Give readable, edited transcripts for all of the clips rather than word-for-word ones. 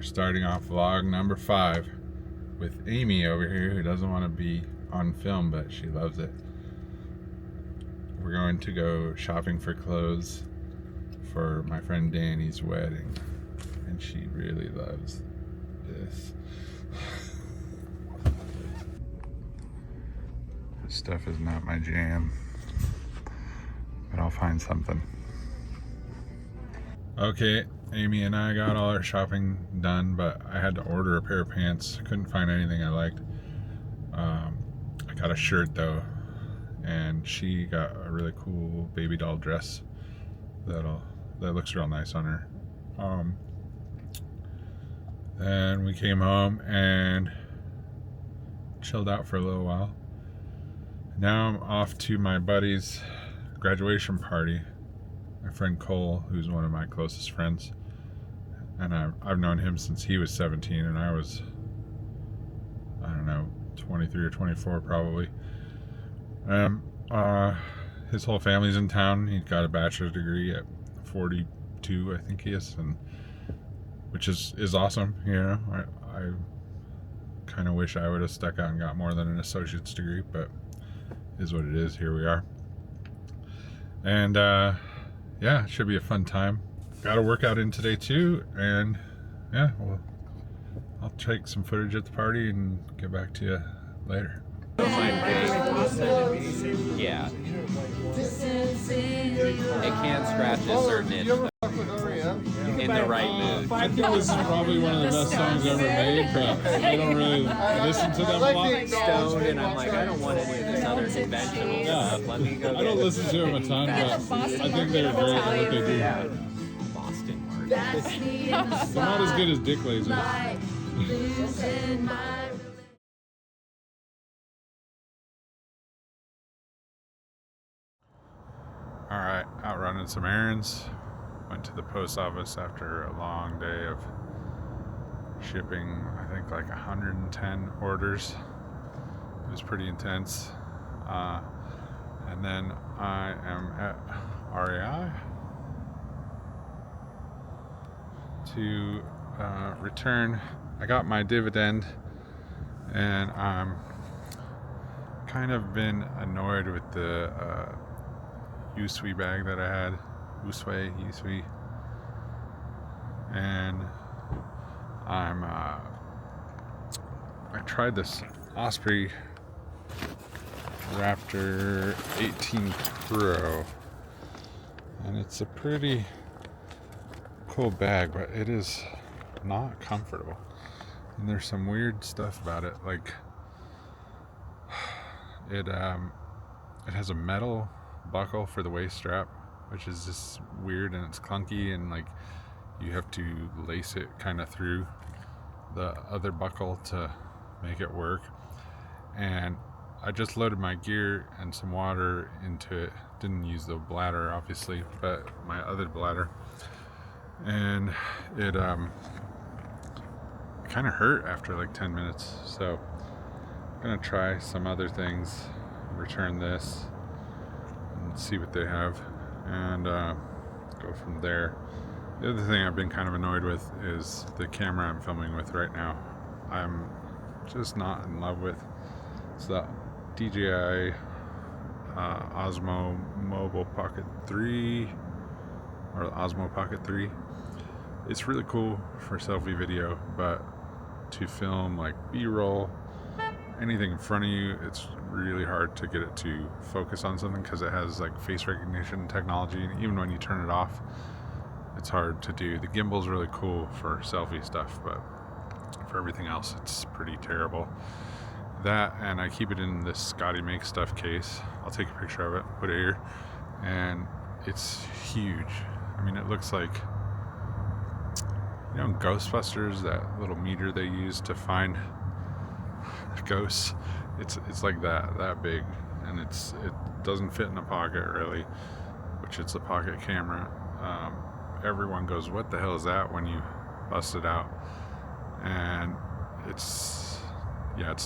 We're starting off vlog number 5 with Amy over here, who doesn't want to be on film, but she loves it. We're going to go shopping for clothes for my friend Danny's wedding, and she really loves this. This stuff is not my jam, but I'll find something. Okay, Amy and I got all our shopping done, but I had to order a pair of pants. I couldn't find anything I liked. I got a shirt though, and she got a really cool baby doll dress that looks real nice on her. Then we came home and chilled out for a little while. Now I'm off to my buddy's graduation party. My friend Cole, who's one of my closest friends, and I've known him since he was 17 and I was, I don't know, 23 or 24 probably. His whole family's in town. He got a bachelor's degree at 42, I think he is, and which is awesome. You know, I kind of wish I would have stuck out and got more than an associate's degree, but it is what it is. Here we are. And yeah, it should be a fun time. Got a workout in today too, and yeah, well, I'll take some footage at the party and get back to you later. Yeah. It can scratch a certain itch in the right mood. I think this is probably one of the best songs ever made, but I don't really listen to them a lot. Stoned, and I'm like, I don't want any of this other conventional stuff. Let me go. I don't listen to them a ton, but I think they're great at what they do. Boston Martin. They're not as good as Dick Laser. Alright, out running some errands. Went to the post office after a long day of shipping, I think like 110 orders. It was pretty intense. And then I am at REI to return. I got my dividend, and I'm kind of been annoyed with the Usui bag that I had. Usui. And I tried this Osprey Raptor 18 Pro, and it's a pretty cool bag, but it is not comfortable, and there's some weird stuff about it. Like it has a metal buckle for the waist strap, which is just weird, and it's clunky, and like you have to lace it kind of through the other buckle to make it work. And I just loaded my gear and some water into it. Didn't use the bladder obviously, but my other bladder, and it kind of hurt after like 10 minutes. So I'm gonna try some other things, return this and see what they have, and go from there. The other thing I've been kind of annoyed with is the camera I'm filming with right now. I'm just not in love with. It's the DJI Osmo Mobile Pocket 3, or the Osmo Pocket 3. It's really cool for selfie video, but to film like B-roll, anything in front of you, it's really hard to get it to focus on something because it has like face recognition technology, and even when you turn it off, it's hard to do. The gimbal's really cool for selfie stuff, but for everything else it's pretty terrible. That, and I keep it in this Scotty Make Stuff case. I'll take a picture of it, put it here, and it's huge. I mean, it looks like, you know, in Ghostbusters, that little meter they use to find ghosts. It's like that big, and it doesn't fit in a pocket really, which it's a pocket camera. Everyone goes, what the hell is that, when you bust it out, and it's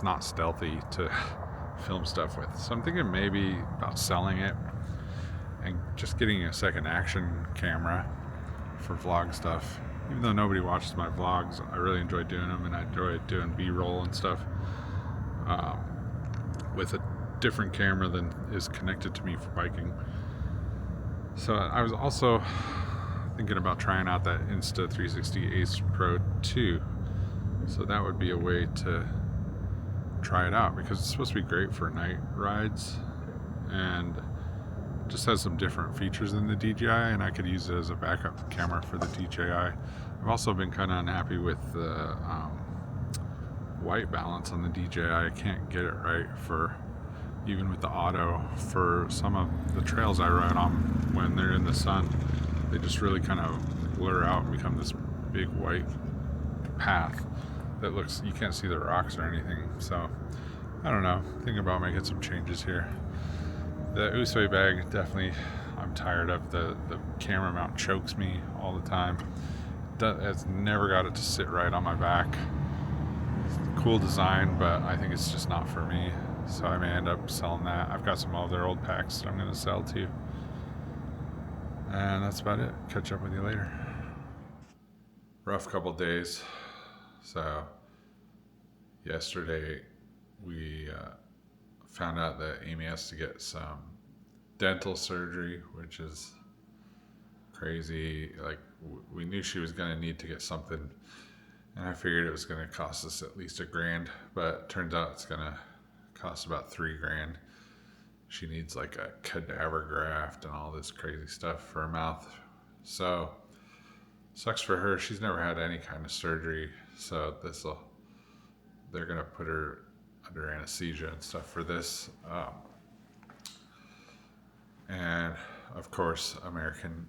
not stealthy to film stuff with. So I'm thinking maybe about selling it and just getting a second action camera for vlog stuff, even though nobody watches my vlogs, I really enjoy doing them, and I enjoy doing B-roll and stuff um, with a different camera than is connected to me for biking. So I was also thinking about trying out that Insta360 Ace Pro 2. So that would be a way to try it out, because it's supposed to be great for night rides and just has some different features than the DJI, and I could use it as a backup camera for the DJI. I've also been kind of unhappy with the white balance on the DJI. I can't get it right for, even with the auto, for some of the trails I ride on when they're in the sun. They just really kind of blur out and become this big white path that looks, you can't see the rocks or anything. So I don't know, thinking about making some changes here. The Usui bag, definitely, I'm tired of. The camera mount chokes me all the time. It's never got it to sit right on my back. Cool design, but I think it's just not for me. So I may end up selling that. I've got some other old packs that I'm going to sell too. And that's about it. Catch up with you later. Rough couple days. So yesterday we found out that Amy has to get some dental surgery, which is crazy. Like, we knew she was going to need to get something, and I figured it was going to cost us at least $1,000, but turns out it's going to cost about $3,000. She needs like a cadaver graft and all this crazy stuff for her mouth. So sucks for her. She's never had any kind of surgery, so they're going to put her under anesthesia and stuff for this. And of course, American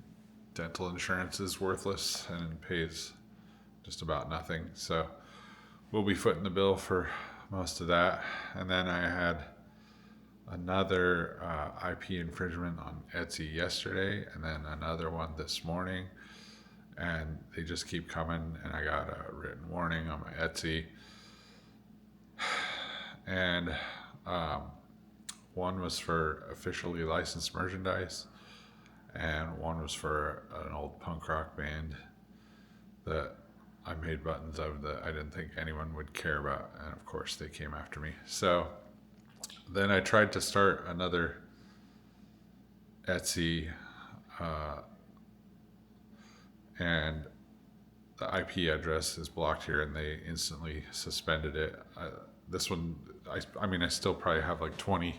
dental insurance is worthless and pays just about nothing. So we'll be footing the bill for most of that. And then I had another IP infringement on Etsy yesterday, and then another one this morning. And they just keep coming, and I got a written warning on my Etsy. And one was for officially licensed merchandise, and one was for an old punk rock band that I made buttons of that I didn't think anyone would care about, and of course they came after me. So then I tried to start another Etsy, and the IP address is blocked here, and they instantly suspended it. This one, I mean, I still probably have like 20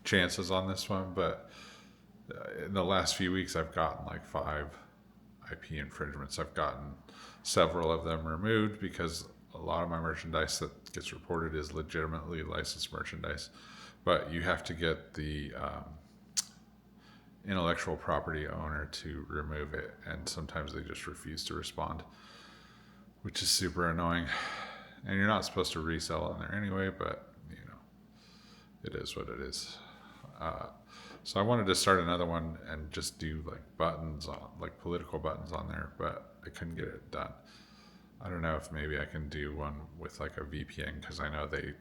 chances on this one, but in the last few weeks, I've gotten like 5 IP infringements. I've gotten several of them removed because a lot of my merchandise that gets reported is legitimately licensed merchandise, but you have to get the intellectual property owner to remove it, and sometimes they just refuse to respond, which is super annoying. And you're not supposed to resell on there anyway, but you know, it is what it is. So I wanted to start another one and just do like buttons on, like political buttons on there, but I couldn't get it done. I don't know if maybe I can do one with like a VPN, because I know they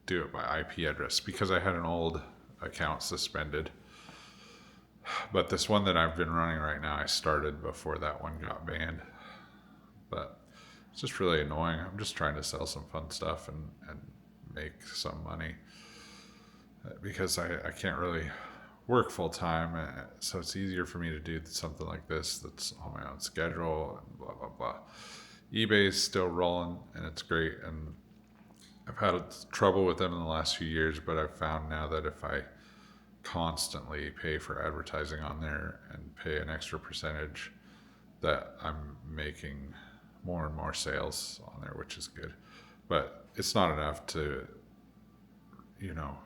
do it by IP address, because I had an old account suspended. But this one that I've been running right now, I started before that one got banned. But it's just really annoying. I'm just trying to sell some fun stuff and make some money, because I can't really work full time. So it's easier for me to do something like this that's on my own schedule and blah, blah, blah. eBay's still rolling, and it's great. And I've had trouble with them in the last few years, but I've found now that if I constantly pay for advertising on there and pay an extra percentage, that I'm making more and more sales on there, which is good. But it's not enough to, you know,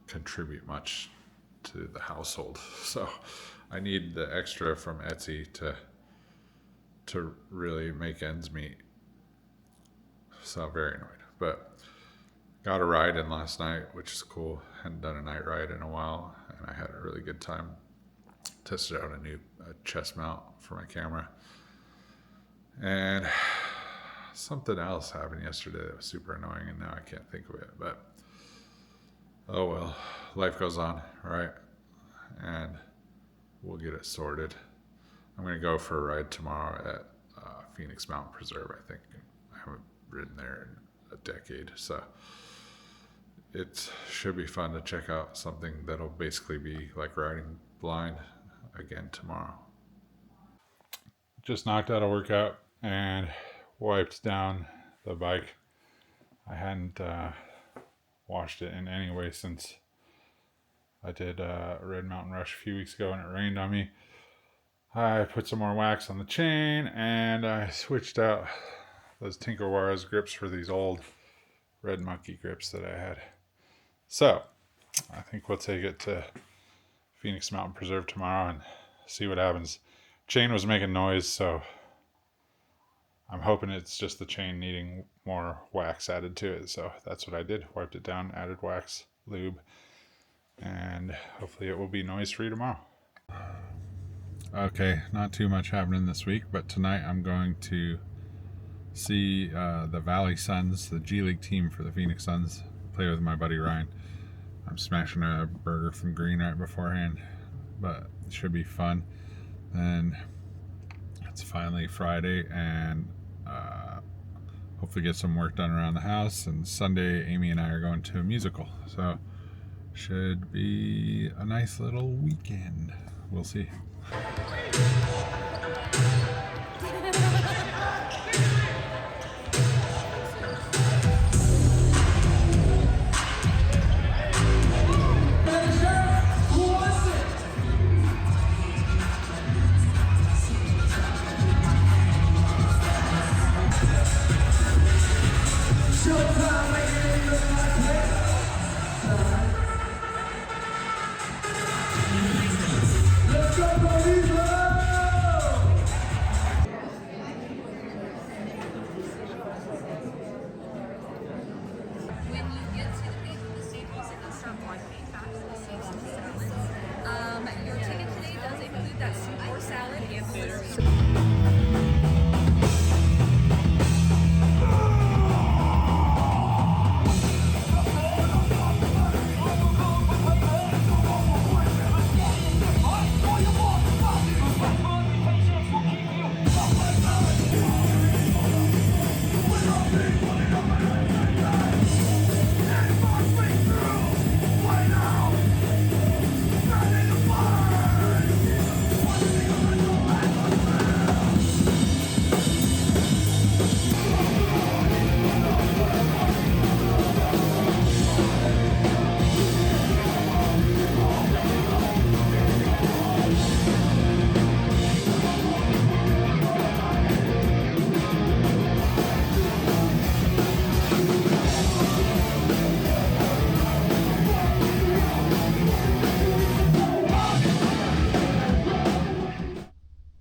contribute much to the household. So I need the extra from Etsy to really make ends meet. So I'm very annoyed. But got a ride in last night, which is cool. Hadn't done a night ride in a while, and I had a really good time. Tested out a new chest mount for my camera. And something else happened yesterday that was super annoying, and now I can't think of it. But oh well, life goes on, right? And we'll get it sorted. I'm going to go for a ride tomorrow at Phoenix Mountain Preserve. I think I haven't ridden there in a decade, so it should be fun to check out something that'll basically be like riding blind again tomorrow. Just knocked out a workout and wiped down the bike. I hadn't washed it in any way since I did a Red Mountain Rush a few weeks ago and it rained on me. I put some more wax on the chain and I switched out those Tinker Juarez grips for these old Red Monkey grips that I had. So I think we'll take it to Phoenix Mountain Preserve tomorrow and see what happens. Chain was making noise, so I'm hoping it's just the chain needing more wax added to it. So that's what I did. Wiped it down, added wax, lube, and hopefully it will be noise free tomorrow. Okay, not too much happening this week, but tonight I'm going to see the Valley Suns, the G League team for the Phoenix Suns, play with my buddy Ryan. I'm smashing a burger from Green right beforehand, but it should be fun. And it's finally Friday, and hopefully get some work done around the house. And Sunday, Amy and I are going to a musical, so should be a nice little weekend. We'll see. Your ticket today does include that soup or salad and the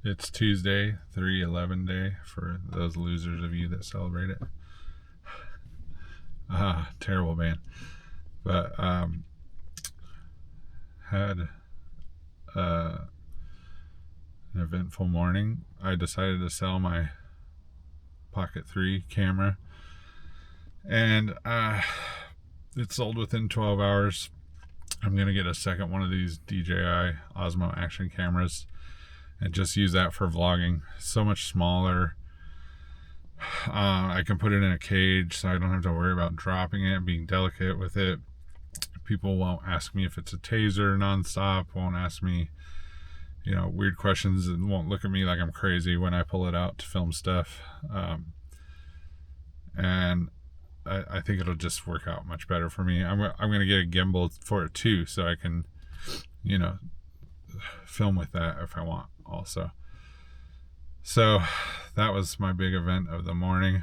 It's Tuesday, 3/11 day for those losers of you that celebrate it. Terrible band. But had an eventful morning. I decided to sell my Pocket 3 camera, and it sold within 12 hours. I'm going to get a second one of these DJI Osmo action cameras and just use that for vlogging. So much smaller. I can put it in a cage so I don't have to worry about dropping it, being delicate with it. People won't ask me if it's a taser nonstop, won't ask me, weird questions, and won't look at me like I'm crazy when I pull it out to film stuff. And I think it'll just work out much better for me. I'm going to get a gimbal for it too, so I can, film with that if I want also. So that was my big event of the morning,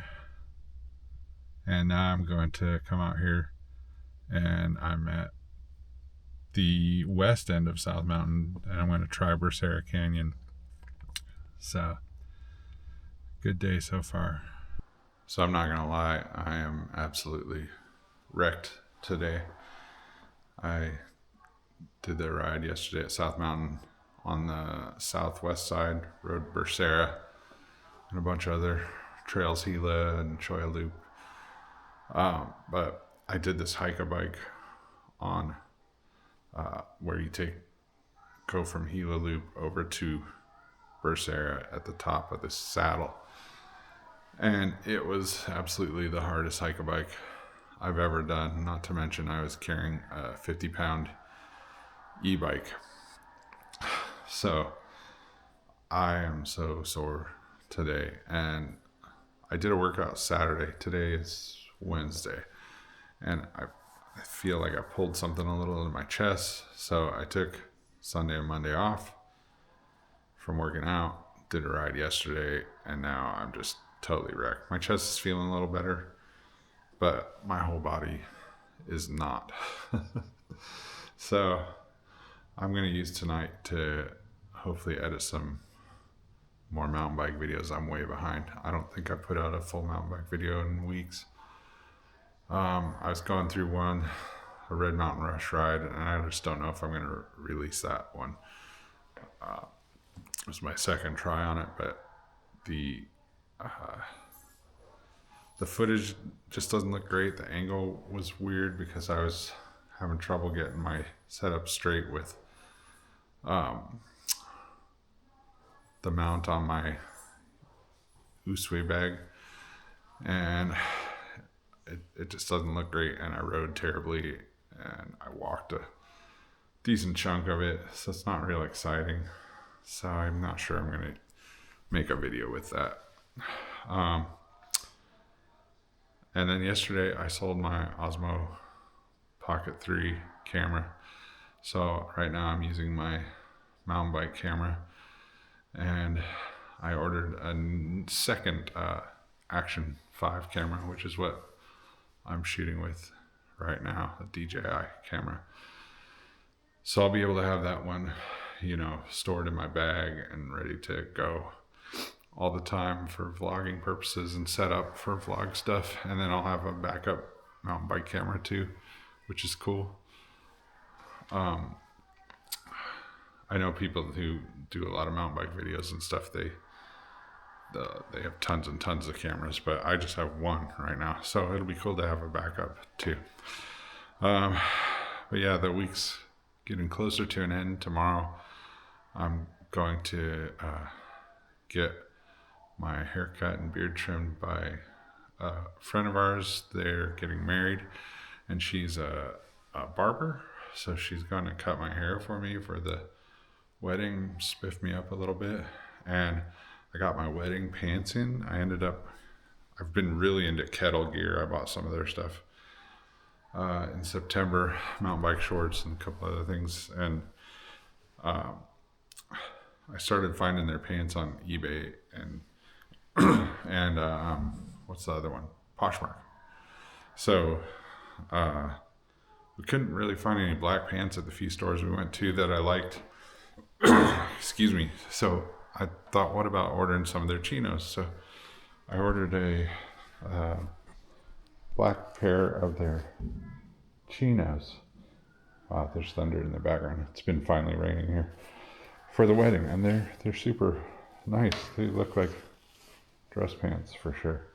and now I'm going to come out here, and I'm at the west end of South Mountain, and I'm going to try Bursera Canyon. So good day so far. So I'm not gonna lie, I am absolutely wrecked today. I did the ride yesterday at South Mountain on the southwest side, rode Bursera and a bunch of other trails, Gila and Choya Loop. But I did this hike-a-bike on where you go from Gila Loop over to Bursera at the top of this saddle. And it was absolutely the hardest hike a bike I've ever done. Not to mention I was carrying a 50-pound e-bike. So I am so sore today. And I did a workout Saturday. Today is Wednesday. And I feel like I pulled something a little in my chest. So I took Sunday and Monday off from working out. Did a ride yesterday. And now I'm just totally wrecked. My chest is feeling a little better, but my whole body is not. So I'm going to use tonight to hopefully edit some more mountain bike videos. I'm way behind. I don't think I put out a full mountain bike video in weeks. I was going through a Red Mountain Rush ride, and I just don't know if I'm going to release that one. It was my second try on it, but the footage just doesn't look great. The angle was weird because I was having trouble getting my setup straight with the mount on my Usui bag, and it just doesn't look great. And I rode terribly, and I walked a decent chunk of it, so it's not real exciting. So I'm not sure I'm gonna make a video with that. And then yesterday I sold my Osmo Pocket 3 camera. So right now I'm using my mountain bike camera, and I ordered a second Action 5 camera, which is what I'm shooting with right now, a DJI camera. So I'll be able to have that one, stored in my bag and ready to go all the time for vlogging purposes and set up for vlog stuff. And then I'll have a backup mountain bike camera too, which is cool. I know people who do a lot of mountain bike videos and stuff, they have tons and tons of cameras, but I just have one right now, so it'll be cool to have a backup too. But yeah, the week's getting closer to an end. Tomorrow I'm going to get my haircut and beard trimmed by a friend of ours. They're getting married, and she's a barber, so she's going to cut my hair for me for the wedding, spiff me up a little bit. And I got my wedding pants in. I've been really into kettle gear. I bought some of their stuff in September, mountain bike shorts and a couple other things. And I started finding their pants on eBay and what's the other one? Poshmark. So we couldn't really find any black pants at the few stores we went to that I liked. Excuse me. So I thought, what about ordering some of their chinos? So I ordered a black pair of their chinos. Wow, there's thunder in the background. It's been finally raining here for the wedding, and they're super nice. They look like dress pants for sure.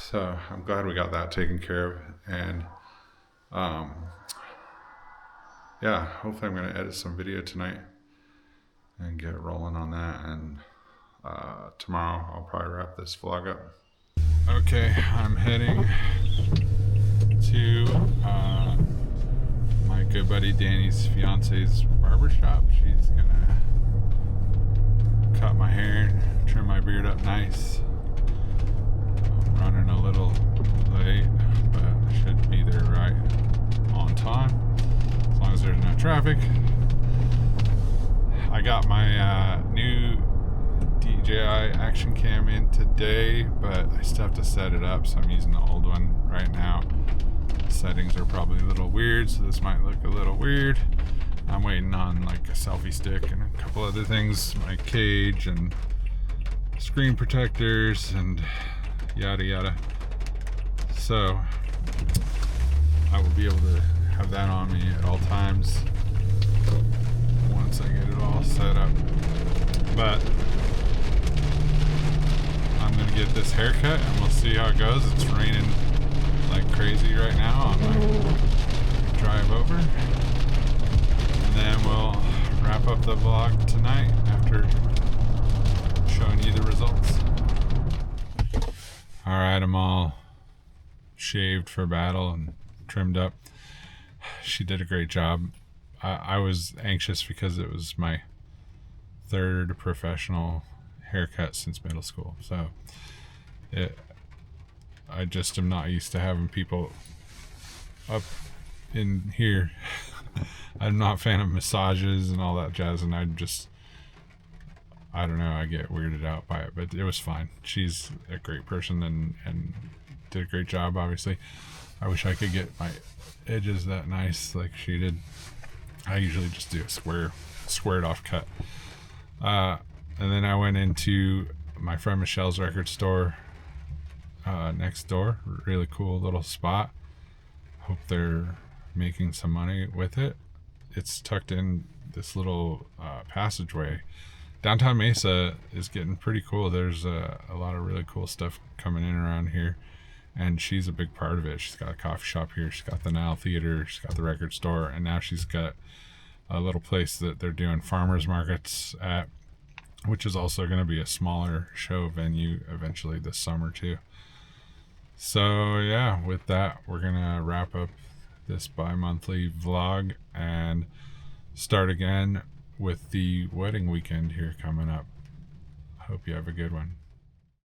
So I'm glad we got that taken care of. And yeah, hopefully I'm going to edit some video tonight and get rolling on that. And tomorrow I'll probably wrap this vlog up. Okay, I'm heading to my good buddy Danny's fiance's barbershop. She's gonna cut my hair and trim my beard up nice. I'm running a little late, but I should be there right on time, as long as there's no traffic. I got my new DJI action cam in today, but I still have to set it up, so I'm using the old one right now. The settings are probably a little weird, so this might look a little weird. I'm waiting on like a selfie stick and a couple other things, my cage and screen protectors and yada yada. So I will be able to have that on me at all times once I get it all set up. But I'm gonna get this haircut and we'll see how it goes. It's raining like crazy right now on my drive over. And then we'll wrap up the vlog tonight after showing you the results. All right, I'm all shaved for battle and trimmed up. She did a great job. I was anxious because it was my third professional haircut since middle school. So I just am not used to having people up in here. I'm not a fan of massages and all that jazz, and I don't know, I get weirded out by it, but it was fine. She's a great person and did a great job, obviously. I wish I could get my edges that nice like she did. I usually just do a squared off cut. And then I went into my friend Michelle's record store next door. Really cool little spot. Hope they're making some money with it. It's tucked in this little passageway. Downtown Mesa is getting pretty cool. There's a lot of really cool stuff coming in around here, and she's a big part of it. She's got a coffee shop here, she's got the Nile Theater, she's got the record store, and now she's got a little place that they're doing farmers markets at, which is also going to be a smaller show venue eventually this summer too. So yeah, with that, we're gonna wrap up this bi-monthly vlog and start again with the wedding weekend here coming up. Hope you have a good one.